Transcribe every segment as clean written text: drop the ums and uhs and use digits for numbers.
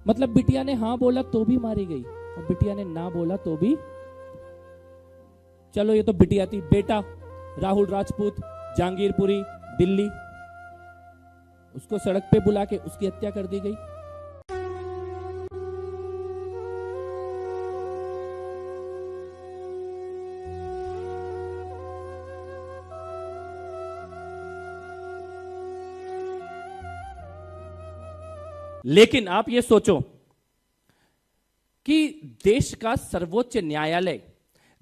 मतलब बिटिया ने हाँ बोला तो भी मारी गई और बिटिया ने ना बोला तो भी। चलो ये तो बिटिया थी, बेटा राहुल राजपूत, जहांगीरपुरी, दिल्ली, उसको सड़क पे बुला के उसकी हत्या कर दी गई। लेकिन आप ये सोचो कि देश का सर्वोच्च न्यायालय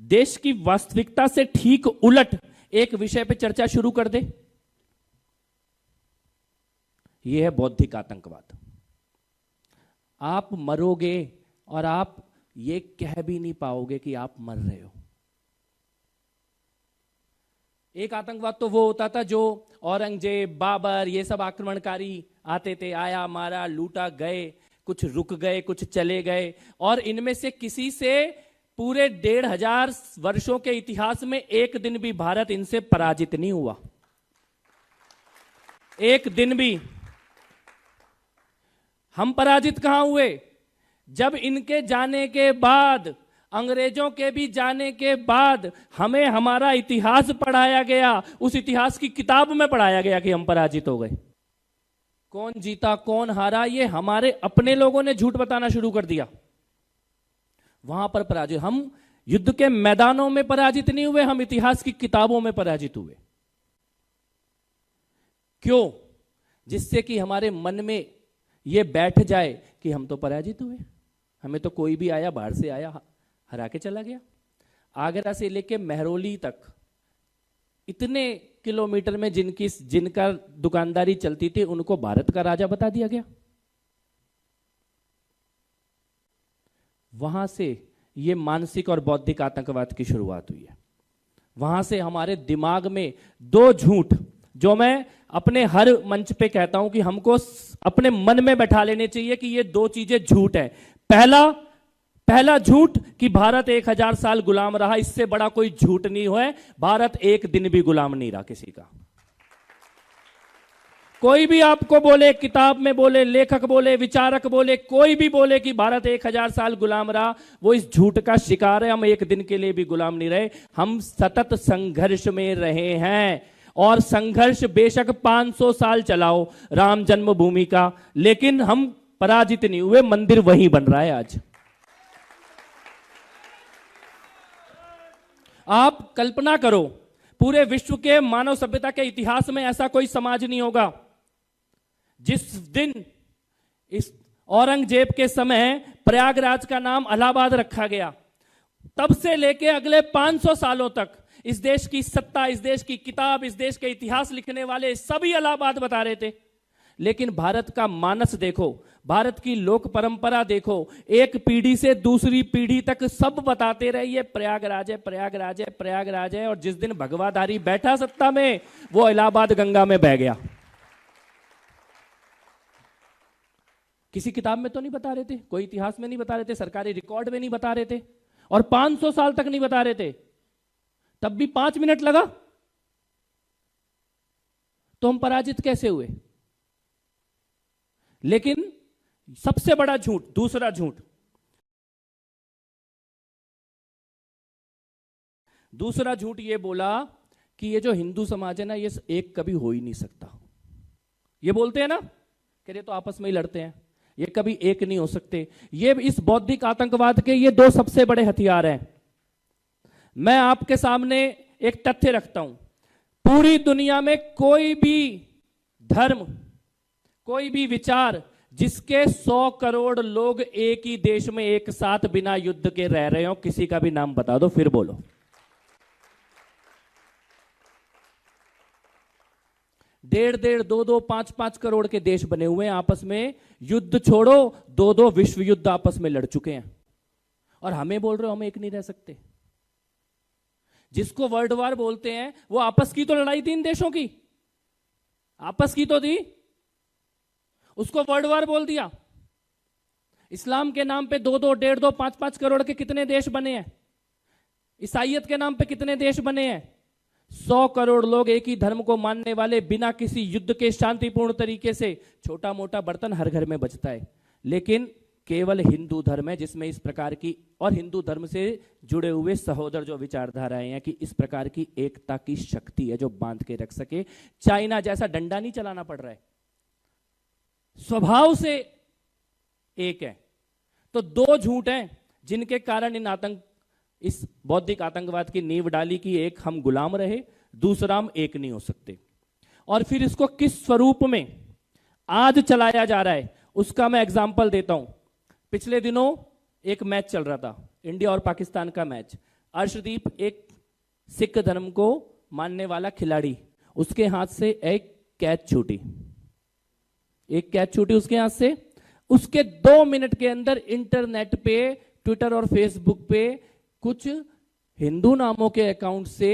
देश की वास्तविकता से ठीक उलट एक विषय पे चर्चा शुरू कर दे। यह है बौद्धिक आतंकवाद। आप मरोगे और आप ये कह भी नहीं पाओगे कि आप मर रहे हो। एक आतंकवाद तो वो होता था जो औरंगजेब, बाबर, ये सब आक्रमणकारी आते थे, आया मारा लूटा गए, कुछ रुक गए, कुछ चले गए, और इनमें से किसी से पूरे 1500 वर्षों के इतिहास में एक दिन भी भारत इनसे पराजित नहीं हुआ। एक दिन भी। हम पराजित कहां हुए? जब इनके जाने के बाद, अंग्रेजों के भी जाने के बाद हमें हमारा इतिहास पढ़ाया गया, उस इतिहास की किताब में पढ़ाया गया कि हम पराजित हो गए। कौन जीता कौन हारा ये हमारे अपने लोगों ने झूठ बताना शुरू कर दिया। वहां पर पराजित, हम युद्ध के मैदानों में पराजित नहीं हुए, हम इतिहास की किताबों में पराजित हुए। क्यों? जिससे कि हमारे मन में यह बैठ जाए कि हम तो पराजित हुए, हमें तो कोई भी आया, बाहर से आया, हरा के चला गया। आगरा से लेके महरौली तक इतने किलोमीटर में जिनका दुकानदारी चलती थी उनको भारत का राजा बता दिया गया। वहां से ये मानसिक और बौद्धिक आतंकवाद की शुरुआत हुई है। वहां से हमारे दिमाग में दो झूठ, जो मैं अपने हर मंच पे कहता हूं कि हमको अपने मन में बैठा लेने चाहिए कि ये दो चीजें झूठ है। पहला झूठ कि भारत 1000 साल गुलाम रहा, इससे बड़ा कोई झूठ नहीं हुआ। भारत एक दिन भी गुलाम नहीं रहा किसी का। कोई भी आपको बोले, किताब में बोले, लेखक बोले, विचारक बोले, कोई भी बोले कि भारत 1000 साल गुलाम रहा, वो इस झूठ का शिकार है। हम एक दिन के लिए भी गुलाम नहीं रहे, हम सतत संघर्ष में रहे हैं। और संघर्ष बेशक 500 साल चलाओ राम जन्मभूमि का, लेकिन हम पराजित नहीं हुए। मंदिर वहीं बन रहा है आज। आप कल्पना करो, पूरे विश्व के मानव सभ्यता के इतिहास में ऐसा कोई समाज नहीं होगा जिस दिन इस औरंगजेब के समय प्रयागराज का नाम इलाहाबाद रखा गया, तब से लेके अगले 500 सालों तक इस देश की सत्ता, इस देश की किताब, इस देश के इतिहास लिखने वाले सभी इलाहाबाद बता रहे थे। लेकिन भारत का मानस देखो, भारत की लोक परंपरा देखो, एक पीढ़ी से दूसरी पीढ़ी तक सब बताते रहे ये प्रयागराज है, प्रयागराज है, प्रयागराज है। और जिस दिन भगवाधारी बैठा सत्ता में, वो इलाहाबाद गंगा में बह गया। किसी किताब में तो नहीं बता रहे थे, कोई इतिहास में नहीं बता रहे थे, सरकारी रिकॉर्ड में नहीं बता रहे थे, और 500 साल तक नहीं बता रहे थे। तब भी 5 मिनट लगा, तो हम पराजित कैसे हुए? लेकिन सबसे बड़ा झूठ, दूसरा झूठ, ये बोला कि ये जो हिंदू समाज है ना, ये एक कभी हो ही नहीं सकता। ये बोलते हैं ना कि ये तो आपस में ही लड़ते हैं, ये कभी एक नहीं हो सकते। ये इस बौद्धिक आतंकवाद के ये दो सबसे बड़े हथियार हैं। मैं आपके सामने एक तथ्य रखता हूं, पूरी दुनिया में कोई भी धर्म, कोई भी विचार जिसके 100 करोड़ लोग एक ही देश में एक साथ बिना युद्ध के रह रहे हो, किसी का भी नाम बता दो, फिर बोलो। 1.5, 2, 5 करोड़ के देश बने हुए हैं आपस में, युद्ध छोड़ो 2 विश्व युद्ध आपस में लड़ चुके हैं, और हमें बोल रहे हो हम एक नहीं रह सकते। जिसको वर्ल्ड वॉर बोलते हैं, वो आपस की तो लड़ाई थी इन देशों की, आपस की तो थी, उसको वर्ल्ड वॉर बोल दिया। इस्लाम के नाम पे 2, 1.5, 5 करोड़ के कितने देश बने हैं? ईसाईयत के नाम पे कितने देश बने हैं? 100 करोड़ लोग एक ही धर्म को मानने वाले, बिना किसी युद्ध के शांतिपूर्ण तरीके से। छोटा मोटा बर्तन हर घर में बचता है, लेकिन केवल हिंदू धर्म है जिसमें इस प्रकार की, और हिंदू धर्म से जुड़े हुए सहोदर जो विचारधाराएं हैं, कि इस प्रकार की एकता की शक्ति है जो बांध के रख सके। चाइना जैसा डंडा नहीं चलाना पड़ रहा है, स्वभाव से एक है। तो दो झूठ हैं जिनके कारण इस बौद्धिक आतंकवाद की नींव डाली कि एक, हम गुलाम रहे, दूसरा, हम एक नहीं हो सकते। और फिर इसको किस स्वरूप में आज चलाया जा रहा है उसका मैं एग्जांपल देता हूं। पिछले दिनों एक मैच चल रहा था, इंडिया और पाकिस्तान का मैच। अर्शदीप एक सिख धर्म को मानने वाला खिलाड़ी, उसके हाथ से एक कैच छूटी उसके हाथ से। उसके 2 मिनट के अंदर इंटरनेट पे, ट्विटर और फेसबुक पे कुछ हिंदू नामों के अकाउंट से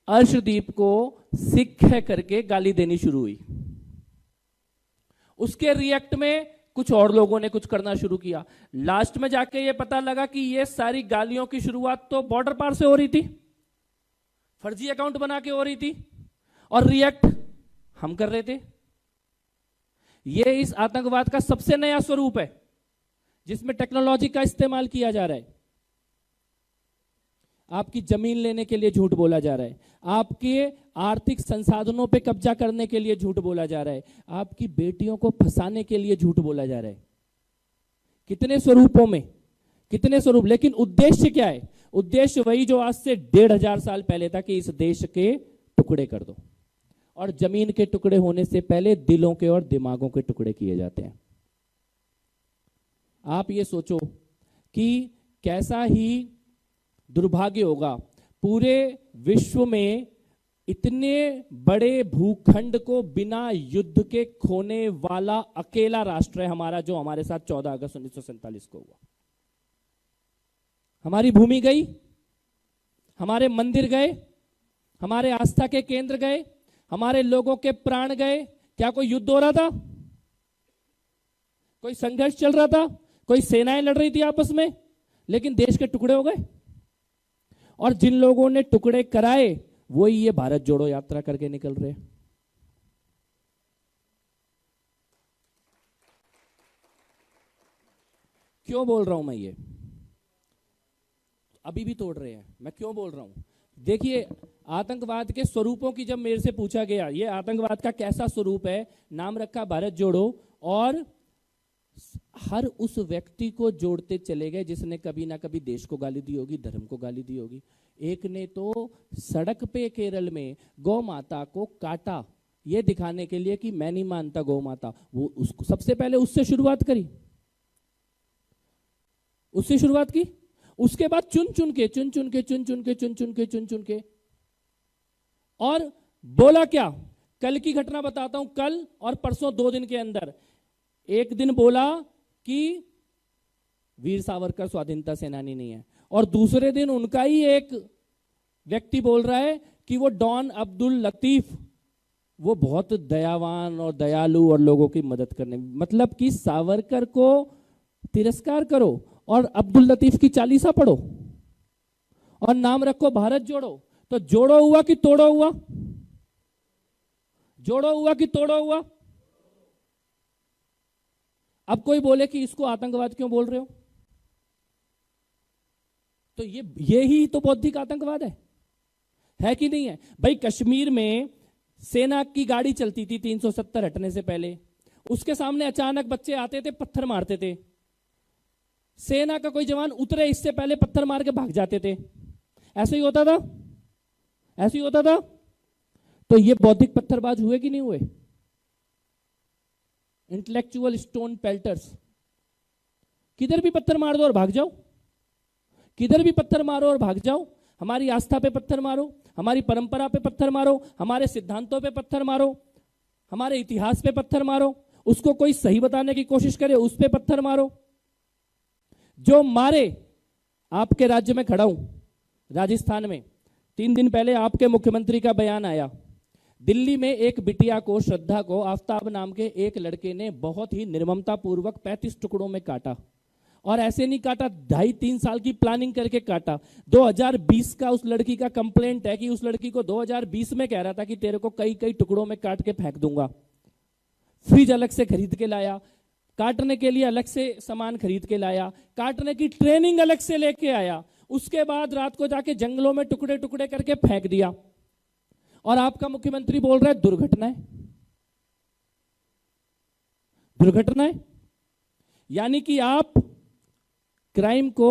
अर्शदीप को सिख है करके गाली देनी शुरू हुई। उसके रिएक्ट में कुछ और लोगों ने कुछ करना शुरू किया। लास्ट में जाके ये पता लगा कि ये सारी गालियों की शुरुआत तो बॉर्डर पार से हो रही थी, फर्जी अकाउंट बना के हो रही थी, और रिएक्ट हम कर रहे थे। ये इस आतंकवाद का सबसे नया स्वरूप है जिसमें टेक्नोलॉजी का इस्तेमाल किया जा रहा है। आपकी जमीन लेने के लिए झूठ बोला जा रहा है, आपके आर्थिक संसाधनों पे कब्जा करने के लिए झूठ बोला जा रहा है, आपकी बेटियों को फंसाने के लिए झूठ बोला जा रहा है। कितने स्वरूपों में, कितने स्वरूप, लेकिन उद्देश्य क्या है? उद्देश्य वही जो आज से 1500 साल पहले था कि इस देश के टुकड़े कर दो। और जमीन के टुकड़े होने से पहले दिलों के और दिमागों के टुकड़े किए जाते हैं। आप ये सोचो कि कैसा ही दुर्भाग्य होगा, पूरे विश्व में इतने बड़े भूखंड को बिना युद्ध के खोने वाला अकेला राष्ट्र है हमारा, जो हमारे साथ 14 अगस्त 1947 को हुआ। हमारी भूमि गई, हमारे मंदिर गए, हमारे आस्था के केंद्र गए, हमारे लोगों के प्राण गए। क्या कोई युद्ध हो रहा था? कोई संघर्ष चल रहा था? कोई सेनाएं लड़ रही थी आपस में? लेकिन देश के टुकड़े हो गए। और जिन लोगों ने टुकड़े कराए वही ये भारत जोड़ो यात्रा करके निकल रहे। क्यों बोल रहा हूं मैं ये? अभी भी तोड़ रहे हैं। मैं क्यों बोल रहा हूं? देखिए, आतंकवाद के स्वरूपों की जब मेरे से पूछा गया ये आतंकवाद का कैसा स्वरूप है, नाम रखा भारत जोड़ो, और हर उस व्यक्ति को जोड़ते चले गए जिसने कभी ना कभी देश को गाली दी होगी, धर्म को गाली दी होगी। एक ने तो सड़क पे केरल में गौ माता को काटा, ये दिखाने के लिए कि मैं नहीं मानता गौ माता। वो उसको सबसे पहले उससे शुरुआत करी, उससे शुरुआत की। उसके बाद चुन चुन के और बोला क्या? कल की घटना बताता हूं। कल और परसों 2 दिन के अंदर एक दिन बोला कि वीर सावरकर स्वाधीनता सेनानी नहीं है, और दूसरे दिन उनका ही एक व्यक्ति बोल रहा है कि वो डॉन अब्दुल लतीफ वो बहुत दयावान और दयालु और लोगों की मदद करने, मतलब कि सावरकर को तिरस्कार करो और अब्दुल लतीफ की चालीसा पढ़ो और नाम रखो भारत जोड़ो। तो जोड़ो हुआ कि तोड़ो हुआ? जोड़ो हुआ कि तोड़ो हुआ? अब कोई बोले कि इसको आतंकवाद क्यों बोल रहे हो, तो ये ही तो बौद्धिक आतंकवाद है कि नहीं है? भाई, कश्मीर में सेना की गाड़ी चलती थी 370 हटने से पहले, उसके सामने अचानक बच्चे आते थे, पत्थर मारते थे। सेना का कोई जवान उतरे इससे पहले पत्थर मार के भाग जाते थे। ऐसे ही होता था, ऐसे ही होता था। तो ये बौद्धिक पत्थरबाज हुए कि नहीं हुए? Intellectual stone pelters. किधर भी पत्थर मार दो और भाग जाओ, किधर भी पत्थर मारो और भाग जाओ। हमारी आस्था पे पत्थर मारो, हमारी परंपरा पे पत्थर मारो, हमारे सिद्धांतों पे पत्थर मारो, हमारे इतिहास पे पत्थर मारो। उसको कोई सही बताने की कोशिश करे उस पे पत्थर मारो। जो मारे, आपके राज्य में खड़ा हूं, राजस्थान में 3 दिन पहले आपके मुख्यमंत्री का बयान आया। दिल्ली में एक बिटिया को, श्रद्धा को, आफ्ताब नाम के एक लड़के ने बहुत ही निर्ममता पूर्वक 35 टुकड़ों में काटा। और ऐसे नहीं काटा, 2.5-3 साल की प्लानिंग करके काटा। 2020 का उस लड़की का कंप्लेंट है कि उस लड़की को 2020 में कह रहा था कि तेरे को कई कई टुकड़ों में काट के फेंक दूंगा। फ्रिज अलग से खरीद के लाया, काटने के लिए अलग से सामान खरीद के लाया, काटने की ट्रेनिंग अलग से लेके आया, उसके बाद रात को जाके जंगलों में टुकड़े टुकड़े करके फेंक दिया, और आपका मुख्यमंत्री बोल रहा है दुर्घटना है। दुर्घटना है यानी कि आप क्राइम को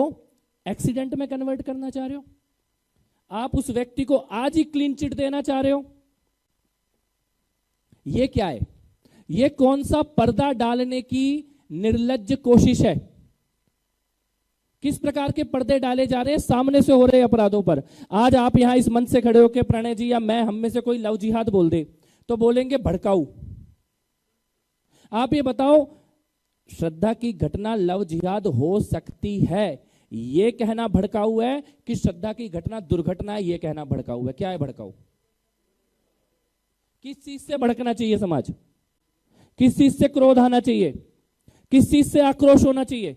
एक्सीडेंट में कन्वर्ट करना चाह रहे हो, आप उस व्यक्ति को आज ही क्लीन चिट देना चाह रहे हो। यह क्या है? यह कौन सा पर्दा डालने की निर्लज्ज कोशिश है? किस प्रकार के पर्दे डाले जा रहे हैं सामने से हो रहे अपराधों पर? आज आप यहां इस मंच से खड़े होकर प्रणय जी या मैं, हम में से कोई लव जिहाद बोल दे तो बोलेंगे भड़काऊ। आप ये बताओ, श्रद्धा की घटना लव जिहाद हो सकती है, यह कहना भड़काऊ है कि श्रद्धा की घटना दुर्घटना है यह कहना भड़काऊ है? क्या है भड़काऊ? किस चीज से भड़कना चाहिए समाज? किस चीज से क्रोध आना चाहिए? किस चीज से आक्रोश होना चाहिए?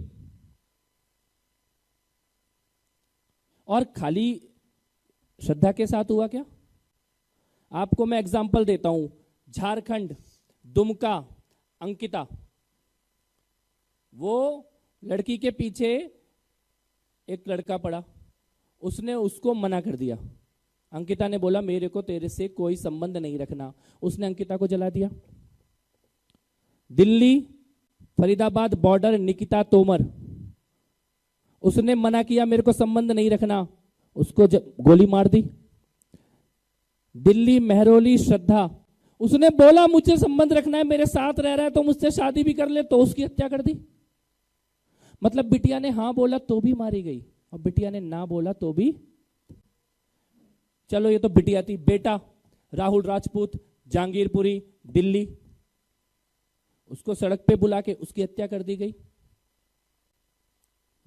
और खाली श्रद्धा के साथ हुआ क्या? आपको मैं एग्जांपल देता हूं। झारखंड, दुमका, अंकिता, वो लड़की के पीछे एक लड़का पड़ा, उसने उसको मना कर दिया। अंकिता ने बोला मेरे को तेरे से कोई संबंध नहीं रखना, उसने अंकिता को जला दिया। दिल्ली फरीदाबाद बॉर्डर, निकिता तोमर, उसने मना किया मेरे को संबंध नहीं रखना, उसको गोली मार दी। दिल्ली मेहरौली श्रद्धा, उसने बोला मुझसे संबंध रखना है, मेरे साथ रह रहा है तो मुझसे शादी भी कर ले, तो उसकी हत्या कर दी। मतलब बिटिया ने हां बोला तो भी मारी गई और बिटिया ने ना बोला तो भी। चलो ये तो बिटिया थी। बेटा राहुल राजपूत, जहांगीरपुरी, दिल्ली, उसको सड़क पे बुला के उसकी हत्या कर दी गई।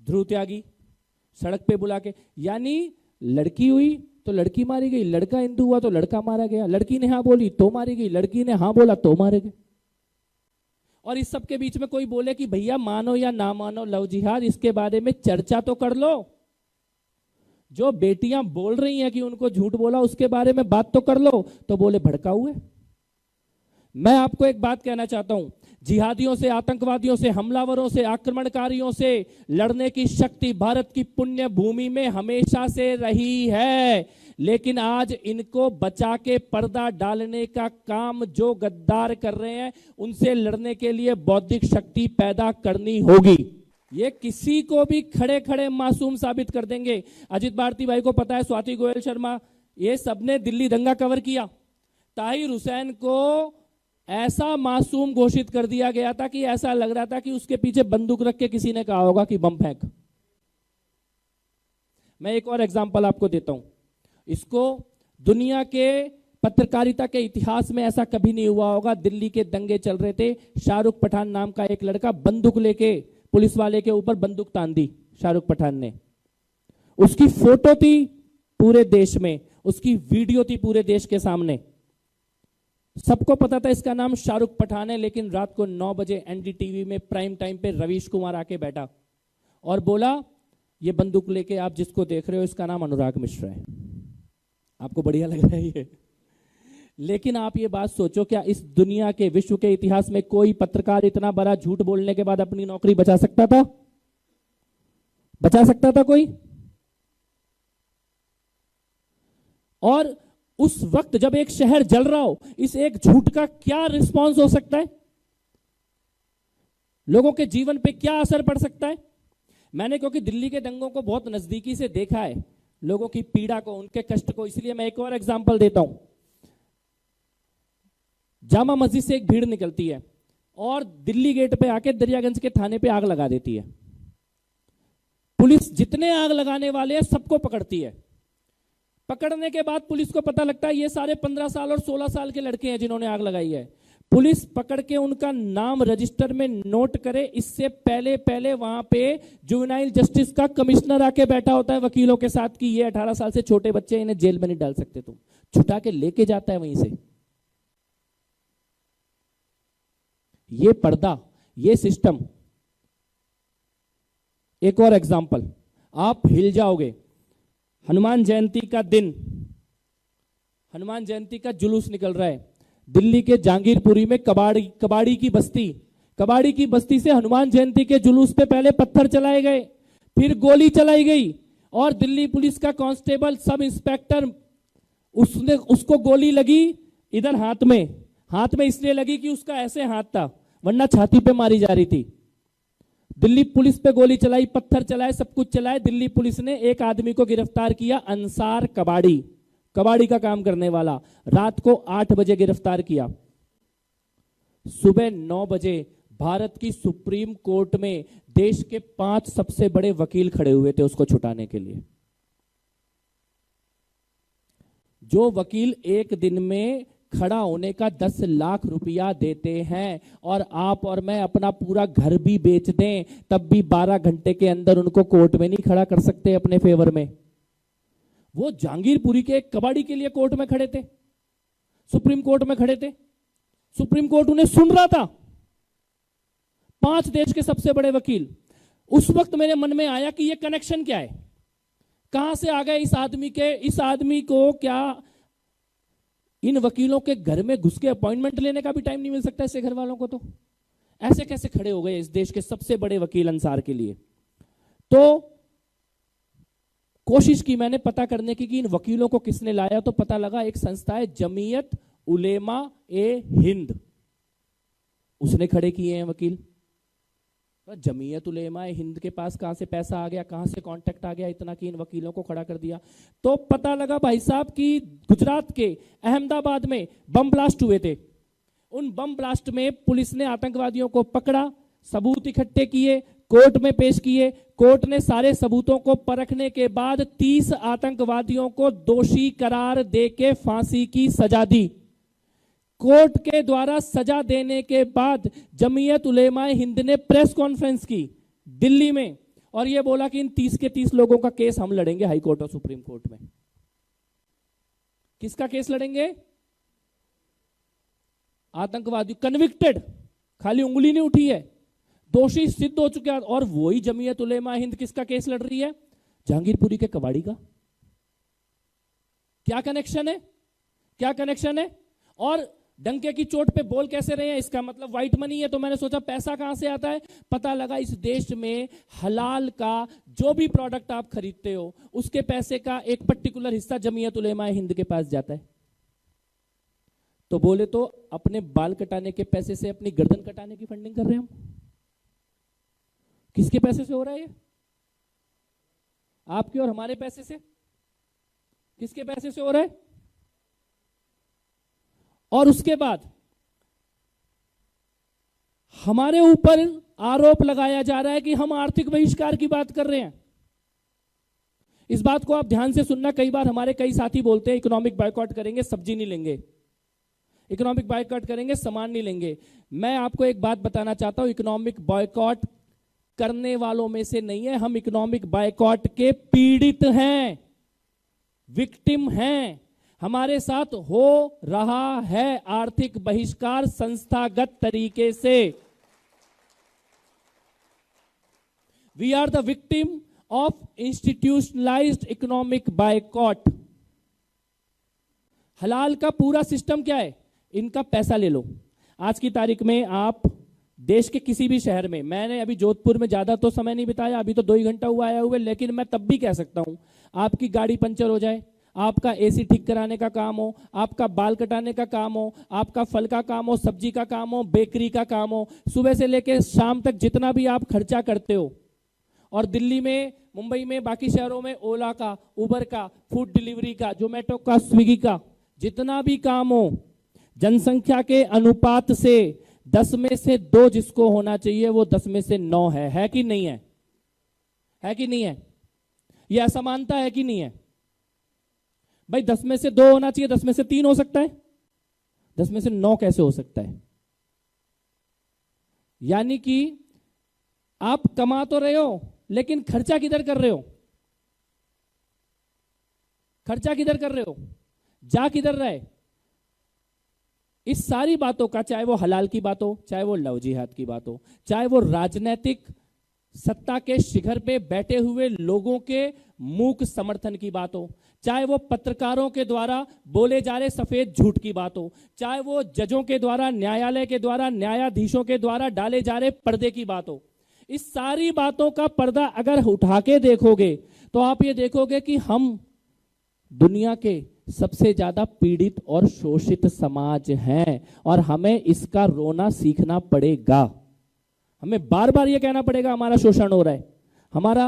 ध्रुव त्यागी, सड़क पे बुला के, यानी लड़की हुई तो लड़की मारी गई, लड़का हिंदू हुआ तो लड़का मारा गया, लड़की ने हाँ बोली तो मारी गई, लड़की ने हाँ बोला तो मारे गए। और इस सब के बीच में कोई बोले कि भैया मानो या ना मानो लव जिहाद, इसके बारे में चर्चा तो कर लो। जो बेटियां बोल रही हैं कि उनको झूठ बोला उसके बारे में बात तो कर लो, तो बोले भड़काऊ है। मैं आपको एक बात कहना चाहता हूं, जिहादियों से, आतंकवादियों से, हमलावरों से, आक्रमणकारियों से लड़ने की शक्ति भारत की पुण्य भूमि में हमेशा से रही है, लेकिन आज इनको बचा के पर्दा डालने का काम जो गद्दार कर रहे हैं, उनसे लड़ने के लिए बौद्धिक शक्ति पैदा करनी होगी। ये किसी को भी खड़े खड़े मासूम साबित कर देंगे। अजित भारती भाई को पता है, स्वाति गोयल शर्मा, ये सबने दिल्ली दंगा कवर किया। ताहिर हुसैन को ऐसा मासूम घोषित कर दिया गया था कि ऐसा लग रहा था कि उसके पीछे बंदूक रख के किसी ने कहा होगा कि बम फेंक। मैं एक और एग्जांपल आपको देता हूं। इसको दुनिया के पत्रकारिता के इतिहास में ऐसा कभी नहीं हुआ होगा। दिल्ली के दंगे चल रहे थे, शाहरुख पठान नाम का एक लड़का बंदूक लेके पुलिस वाले के ऊपर बंदूक तान दी शाहरुख पठान ने। उसकी फोटो थी पूरे देश में, उसकी वीडियो थी पूरे देश के सामने, सबको पता था इसका नाम शाहरुख पठान है। लेकिन रात को 9 बजे एनडीटीवी में प्राइम टाइम पे रवीश कुमार आके बैठा और बोला ये बंदूक लेके आप जिसको देख रहे हो इसका नाम अनुराग मिश्रा है। आपको बढ़िया लग रहा है ये? लेकिन आप ये बात सोचो, क्या इस दुनिया के, विश्व के इतिहास में कोई पत्रकार इतना बड़ा झूठ बोलने के बाद अपनी नौकरी बचा सकता था? बचा सकता था कोई? और उस वक्त जब एक शहर जल रहा हो, इस एक झूठ का क्या रिस्पॉन्स हो सकता है? लोगों के जीवन पे क्या असर पड़ सकता है? मैंने क्योंकि दिल्ली के दंगों को बहुत नजदीकी से देखा है, लोगों की पीड़ा को, उनके कष्ट को, इसलिए मैं एक और एग्जांपल देता हूं। जामा मस्जिद से एक भीड़ निकलती है और दिल्ली गेट पे आके दरियागंज के थाने पे आग लगा देती है। पुलिस जितने आग लगाने वाले हैं सबको पकड़ती है। पकड़ने के बाद पुलिस को पता लगता है ये सारे 15 साल और 16 साल के लड़के हैं जिन्होंने आग लगाई है। पुलिस पकड़ के उनका नाम रजिस्टर में नोट करे, इससे पहले पहले वहां पे जुवेनाइल जस्टिस का कमिश्नर आके बैठा होता है वकीलों के साथ कि ये 18 साल से छोटे बच्चे, इन्हें जेल में नहीं डाल सकते, तुम छुटा के लेके जाता है वहीं से। ये पर्दा, ये सिस्टम। एक और एग्जांपल, आप हिल जाओगे। हनुमान जयंती का दिन, हनुमान जयंती का जुलूस निकल रहा है। दिल्ली के जहांगीरपुरी में कबाड़ी की बस्ती, कबाड़ी की बस्ती से हनुमान जयंती के जुलूस पे पहले पत्थर चलाए गए, फिर गोली चलाई गई और दिल्ली पुलिस का कांस्टेबल सब इंस्पेक्टर उसको गोली लगी इधर हाथ में इसलिए लगी कि उसका ऐसे हाथ था, वरना छाती पे मारी जा रही थी। दिल्ली पुलिस पे गोली चलाई, पत्थर चलाए, सब कुछ चलाए। दिल्ली पुलिस ने एक आदमी को गिरफ्तार किया, अंसार कबाड़ी का काम करने वाला, रात को 8 बजे गिरफ्तार किया। सुबह 9 बजे भारत की सुप्रीम कोर्ट में देश के 5 सबसे बड़े वकील खड़े हुए थे उसको छुटाने के लिए। जो वकील एक दिन में खड़ा होने का 10 लाख रुपया देते हैं और आप और मैं अपना पूरा घर भी बेच दें तब भी 12 घंटे के अंदर उनको कोर्ट में नहीं खड़ा कर सकते अपने फेवर में। वो जहांगीरपुरी के एक कबाड़ी के लिए कोर्ट में खड़े थे, सुप्रीम कोर्ट में खड़े थे। सुप्रीम कोर्ट उन्हें सुन रहा था, 5 देश के सबसे बड़े वकील। उस वक्त मेरे मन में आया कि ये कनेक्शन क्या है, कहां से आ गए इस आदमी को क्या इन वकीलों के घर में घुस के अपॉइंटमेंट लेने का भी टाइम नहीं मिल सकता इसके घर वालों को? तो ऐसे कैसे खड़े हो गए इस देश के सबसे बड़े वकील अंसार के लिए? तो कोशिश की मैंने पता करने की कि इन वकीलों को किसने लाया, तो पता लगा एक संस्था है जमीयत उलेमा ए हिंद, उसने खड़े किए हैं वकील। जमीयत उलेमा ए हिंद के पास कहां से पैसा आ गया, कहां से कांटेक्ट आ गया इतना कि इन वकीलों को खड़ा कर दिया? तो पता लगा भाई साहब कि गुजरात के अहमदाबाद में बम ब्लास्ट हुए थे। उन बम ब्लास्ट में पुलिस ने आतंकवादियों को पकड़ा, सबूत इकट्ठे किए, कोर्ट में पेश किए। कोर्ट ने सारे सबूतों को परखने के बाद 30 आतंकवादियों को दोषी करार देके फांसी की सजा दी। कोर्ट के द्वारा सजा देने के बाद जमीयत उलेमा हिंद ने प्रेस कॉन्फ्रेंस की दिल्ली में और यह बोला कि इन 30 के 30 लोगों का केस हम लड़ेंगे हाई कोर्ट और सुप्रीम कोर्ट में। किसका केस लड़ेंगे? आतंकवादी कन्विक्टेड, खाली उंगली नहीं उठी है, दोषी सिद्ध हो चुके हैं। और वही जमीयत उलेमा हिंद किसका केस लड़ रही है? जहांगीरपुरी के कबाड़ी का। क्या कनेक्शन है, क्या कनेक्शन है? और डंके की चोट पे बोल कैसे रहे हैं? इसका मतलब व्हाइट मनी है। तो मैंने सोचा पैसा कहां से आता है, पता लगा इस देश में हलाल का जो भी प्रोडक्ट आप खरीदते हो उसके पैसे का एक पर्टिकुलर हिस्सा जमीयत उलेमा हिंद के पास जाता है। तो बोले तो अपने बाल कटाने के पैसे से अपनी गर्दन कटाने की फंडिंग कर रहे हैं हम। किसके पैसे से हो रहा है ये? आपके और हमारे पैसे से। किसके पैसे से हो रहा है? और उसके बाद हमारे ऊपर आरोप लगाया जा रहा है कि हम आर्थिक बहिष्कार की बात कर रहे हैं। इस बात को आप ध्यान से सुनना। कई बार हमारे कई साथी बोलते हैं इकोनॉमिक बायकॉट करेंगे, सब्जी नहीं लेंगे, इकोनॉमिक बायकॉट करेंगे, सामान नहीं लेंगे। मैं आपको एक बात बताना चाहता हूं, इकोनॉमिक बायकॉट करने वालों में से नहीं है हम, इकोनॉमिक बायकॉट के पीड़ित हैं, विक्टिम हैं। हमारे साथ हो रहा है आर्थिक बहिष्कार संस्थागत तरीके से। We are the victim of institutionalised economic boycott. हलाल का पूरा सिस्टम क्या है? इनका पैसा ले लो। आज की तारीख में आप देश के किसी भी शहर में, मैंने अभी जोधपुर में ज्यादा तो समय नहीं बिताया, अभी तो 2 ही घंटा हुआ आया हुआ, लेकिन मैं तब भी कह सकता हूं, आपकी गाड़ी पंचर हो जाए, आपका एसी ठीक कराने का काम हो, आपका बाल कटाने का काम हो, आपका फल का काम हो, सब्जी का काम हो, बेकरी का काम हो, सुबह से लेकर शाम तक जितना भी आप खर्चा करते हो, और दिल्ली में, मुंबई में, बाकी शहरों में ओला का, उबर का, फूड डिलीवरी का, जोमेटो का, स्विगी का, जितना भी काम हो, जनसंख्या के अनुपात से 10 में से 2 जिसको होना चाहिए वो 10 में से 9 है कि नहीं है? है कि नहीं है? यह असमानता है कि नहीं है भाई? 10 में से 2 होना चाहिए, 10 में से 3 हो सकता है, 10 में से 9 कैसे हो सकता है? यानी कि आप कमा तो रहे हो लेकिन खर्चा किधर कर रहे हो? खर्चा किधर कर रहे हो? जा किधर रहे? इस सारी बातों का, चाहे वो हलाल की बात हो, चाहे वो लव जिहाद की बात हो, चाहे वो राजनीतिक सत्ता के शिखर पे बैठे हुए लोगों के मूक समर्थन की बात हो, चाहे वो पत्रकारों के द्वारा बोले जा रहे सफेद झूठ की बात हो, चाहे वो जजों के द्वारा, न्यायालय के द्वारा, न्यायाधीशों के द्वारा डाले जा रहे पर्दे की बात हो, इस सारी बातों का पर्दा अगर उठा के देखोगे तो आप ये देखोगे कि हम दुनिया के सबसे ज्यादा पीड़ित और शोषित समाज हैं और हमें इसका रोना सीखना पड़ेगा। हमें बार बार ये कहना पड़ेगा हमारा शोषण हो रहा है, हमारा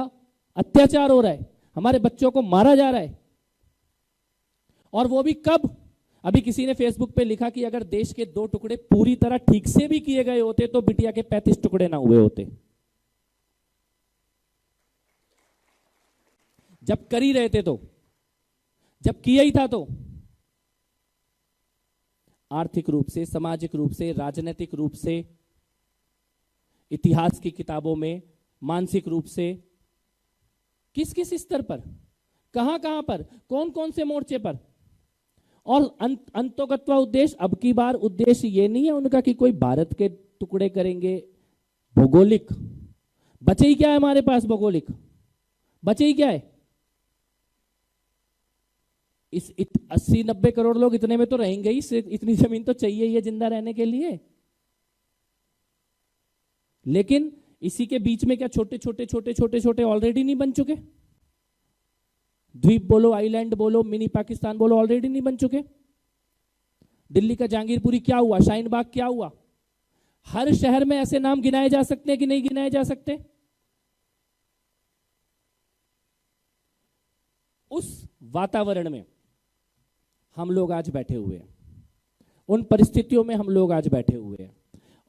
अत्याचार हो रहा है, हमारे बच्चों को मारा जा रहा है। और वो भी कब? अभी किसी ने फेसबुक पे लिखा कि अगर देश के 2 टुकड़े पूरी तरह ठीक से भी किए गए होते तो बिटिया के 35 टुकड़े ना हुए होते। जब कर ही रहे थे तो, जब किया ही था तो आर्थिक रूप से, सामाजिक रूप से, राजनीतिक रूप से, इतिहास की किताबों में, मानसिक रूप से, किस किस स्तर पर, कहां कहां पर, कौन कौन से मोर्चे पर। और अंतोगत्वा उद्देश्य, अब की बार उद्देश्य ये नहीं है उनका कि कोई भारत के टुकड़े करेंगे। भौगोलिक बचे ही क्या है हमारे पास? भौगोलिक बचे ही क्या है? इस 80-90 करोड़ लोग इतने में तो रहेंगे ही, इतनी जमीन तो चाहिए ही है जिंदा रहने के लिए। लेकिन इसी के बीच में क्या छोटे छोटे छोटे छोटे छोटे ऑलरेडी नहीं बन चुके? द्वीप बोलो, आइलैंड बोलो, मिनी पाकिस्तान बोलो, ऑलरेडी नहीं बन चुके? दिल्ली का जहांगीरपुरी क्या हुआ? शाहीन बाग क्या हुआ? हर शहर में ऐसे नाम गिनाए जा सकते हैं कि नहीं गिनाए जा सकते? उस वातावरण में हम लोग आज बैठे हुए हैं, उन परिस्थितियों में हम लोग आज बैठे हुए हैं,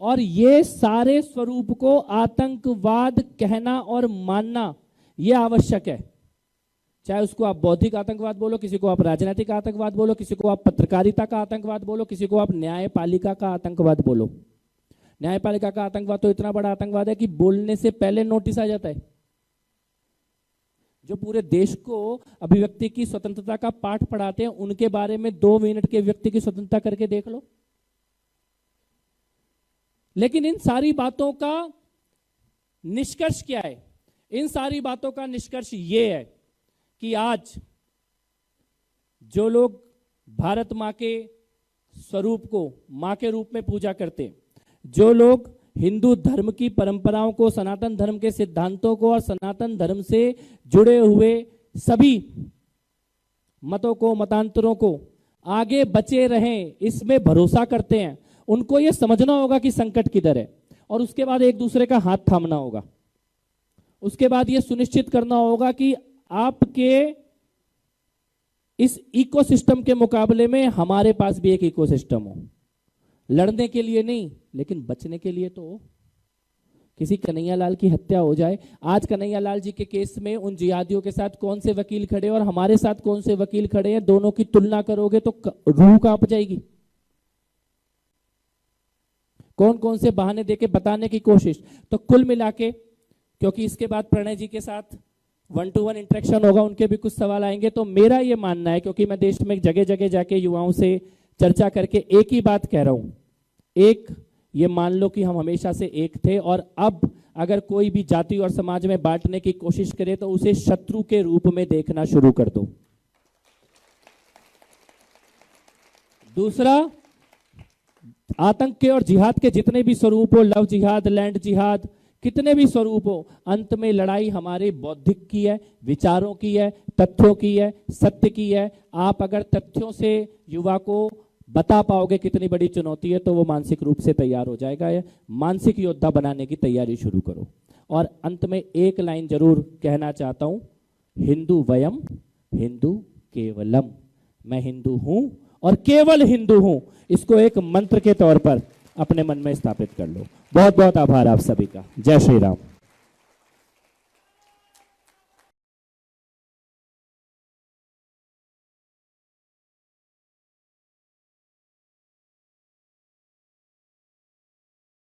और ये सारे स्वरूप को आतंकवाद कहना और मानना ये आवश्यक है। चाहे उसको आप बौद्धिक आतंकवाद बोलो, किसी को आप राजनीतिक आतंकवाद बोलो, किसी को आप पत्रकारिता का आतंकवाद बोलो, किसी को आप न्यायपालिका का आतंकवाद बोलो। न्यायपालिका का आतंकवाद तो इतना बड़ा आतंकवाद है कि बोलने से पहले नोटिस आ जाता है। जो पूरे देश को अभिव्यक्ति की स्वतंत्रता का पाठ पढ़ाते हैं, उनके बारे में 2 मिनट के व्यक्ति की स्वतंत्रता करके देख लो। लेकिन इन सारी बातों का निष्कर्ष क्या है? इन सारी बातों का निष्कर्ष ये है कि आज जो लोग भारत मां के स्वरूप को मां के रूप में पूजा करते हैं, जो लोग हिंदू धर्म की परंपराओं को, सनातन धर्म के सिद्धांतों को और सनातन धर्म से जुड़े हुए सभी मतों को, मतांतरों को आगे बचे रहें, इसमें भरोसा करते हैं, उनको यह समझना होगा कि संकट किधर है, और उसके बाद एक दूसरे का हाथ थामना होगा। उसके बाद यह सुनिश्चित करना होगा कि आपके इस इकोसिस्टम के मुकाबले में हमारे पास भी एक इकोसिस्टम हो। लड़ने के लिए नहीं, लेकिन बचने के लिए तो हो। किसी कन्हैयालाल की हत्या हो जाए, आज कन्हैयालाल जी के केस में उन जिहादियों के साथ कौन से वकील खड़े और हमारे साथ कौन से वकील खड़े हैं, दोनों की तुलना करोगे तो रूह कांप जाएगी। कौन कौन से बहाने देके बताने की कोशिश। तो कुल मिला के, क्योंकि इसके बाद प्रणय जी के साथ 1-to-1 इंटरेक्शन होगा, उनके भी कुछ सवाल आएंगे, तो मेरा ये मानना है, क्योंकि मैं देश में जगह जगह जाके युवाओं से चर्चा करके एक ही बात कह रहा हूं, एक ये मान लो कि हम हमेशा से एक थे, और अब अगर कोई भी जाति और समाज में बांटने की कोशिश करे तो उसे शत्रु के रूप में देखना शुरू कर दो। दूसरा, आतंक के और जिहाद के जितने भी स्वरूप हो, लव जिहाद, लैंड जिहाद, कितने भी स्वरूप हो, अंत में लड़ाई हमारे बौद्धिक की है, विचारों की है, तथ्यों की है, सत्य की है। आप अगर तथ्यों से युवा को बता पाओगे कितनी बड़ी चुनौती है, तो वो मानसिक रूप से तैयार हो जाएगा। मानसिक योद्धा बनाने की तैयारी शुरू करो। और अंत में एक लाइन जरूर कहना चाहता हूं, हिंदू वयम हिंदू केवलम। मैं हिंदू हूं और केवल हिंदू हूं, इसको एक मंत्र के तौर पर अपने मन में स्थापित कर लो। बहुत बहुत आभार आप सभी का। जय श्री राम।